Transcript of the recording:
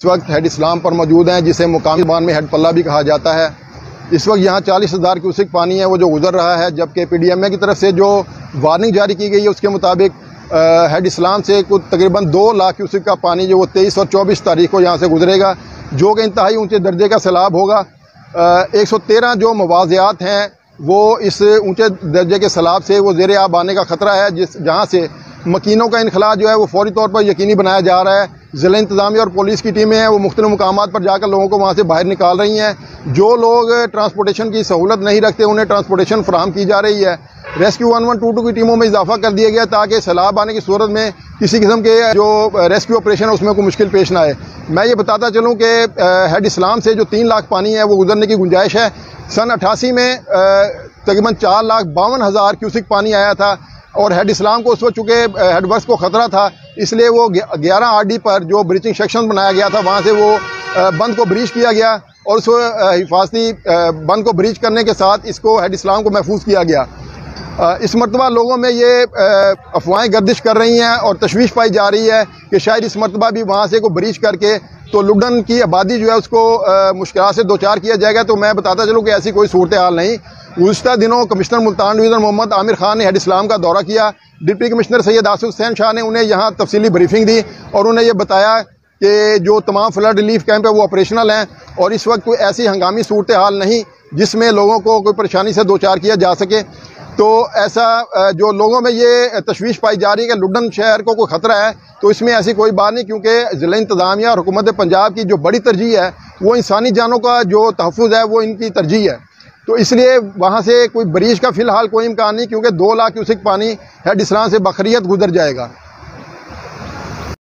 इस वक्त हेड इस्लाम पर मौजूद हैं, जिसे मुकामी ज़बान में हेड पल्ला भी कहा जाता है। इस वक्त यहाँ 40,000 क्यूसेक पानी है वो जो गुजर रहा है, जबकि PDMA की तरफ से जो वार्निंग जारी की गई है उसके मुताबिक हेड इस्लाम से कुछ तकरीबन 2 लाख क्यूसेक का पानी जो वो 23 और 24 तारीख को यहाँ से गुजरेगा, जो कि इंतहाई ऊँचे दर्जे का सैलाब होगा। 113 जो मवाज़ियात हैं वो इस ऊँचे दर्जे के सैलाब से वो ज़ेरे आब आने का ख़तरा है, जहाँ से मकीनों का इनखला जो है वो फौरी तौर पर यकीनी बनाया जा रहा है। ज़िला इंतज़ामिया और पुलिस की टीमें हैं वो मुख्तलिफ़ मुकामात पर जाकर लोगों को वहाँ से बाहर निकाल रही हैं। जो लोग ट्रांसपोर्टेशन की सहूलत नहीं रखते उन्हें ट्रांसपोर्टेशन फराहम की जा रही है। रेस्क्यू 1122 की टीमों में इजाफा कर दिया गया ताकि सैलाब आने की सूरत में किसी किस्म के जो रेस्क्यू ऑपरेशन है उसमें कोई मुश्किल पेश ना आए। मैं ये बताता चलूँ कि हेड इस्लाम से जो 3 लाख पानी है वो गुजरने की गुंजाइश है। सन 88 में तकरीबन 4,52,000 क्यूसेक पानी आया था और हेड इस्लाम को उस वक्त चूँकि हेडवर्क्स को ख़तरा था, इसलिए वो 11 RD पर जो ब्रीचिंग सेक्शन बनाया गया था वहाँ से वो बंद को ब्रीच किया गया और उस हिफाजती बंद को ब्रीच करने के साथ इसको हेड इस्लाम को महफूज किया गया। इस मरतबा लोगों में ये अफवाहें गर्दिश कर रही हैं और तशवीश पाई जा रही है कि शायद इस मरतबा भी वहाँ से को ब्रीच करके तो लुडन की आबादी जो है उसको मुश्किल से दो चार किया जाएगा। तो मैं बताता चलूँ कि ऐसी कोई सूरत हाल नहीं। गुज़िश्ता दिनों कमिश्नर मुल्तान डिवीज़न मोहम्मद आमिर खान ने हेड इस्लाम का दौरा किया। डिप्टी कमिश्नर सैयद आसिफ हुसैन शाह ने उन्हें यहाँ तफसीली ब्रीफिंग दी और उन्हें यह बताया कि जो तमाम फ्लड रिलीफ कैंप है वो ऑपरेशनल हैं और इस वक्त कोई ऐसी हंगामी सूरत हाल नहीं जिसमें लोगों को कोई परेशानी से दो चार किया जा सके। तो ऐसा जो लोगों में ये तशवीश पाई जा रही है कि लुडन शहर को कोई ख़तरा है, तो इसमें ऐसी कोई बात नहीं, क्योंकि ज़िला इंतज़ामिया और हुकूमत पंजाब की जो बड़ी तरजीह है वो इंसानी जानों का जो तहफ़्फ़ुज़ है वो इनकी तरजीह है। तो इसलिए वहाँ से कोई ब्रीच का फ़िलहाल कोई इम्कान नहीं, क्योंकि 2 लाख क्यूसेक पानी हेड इस्लाम से बखरियत गुजर जाएगा।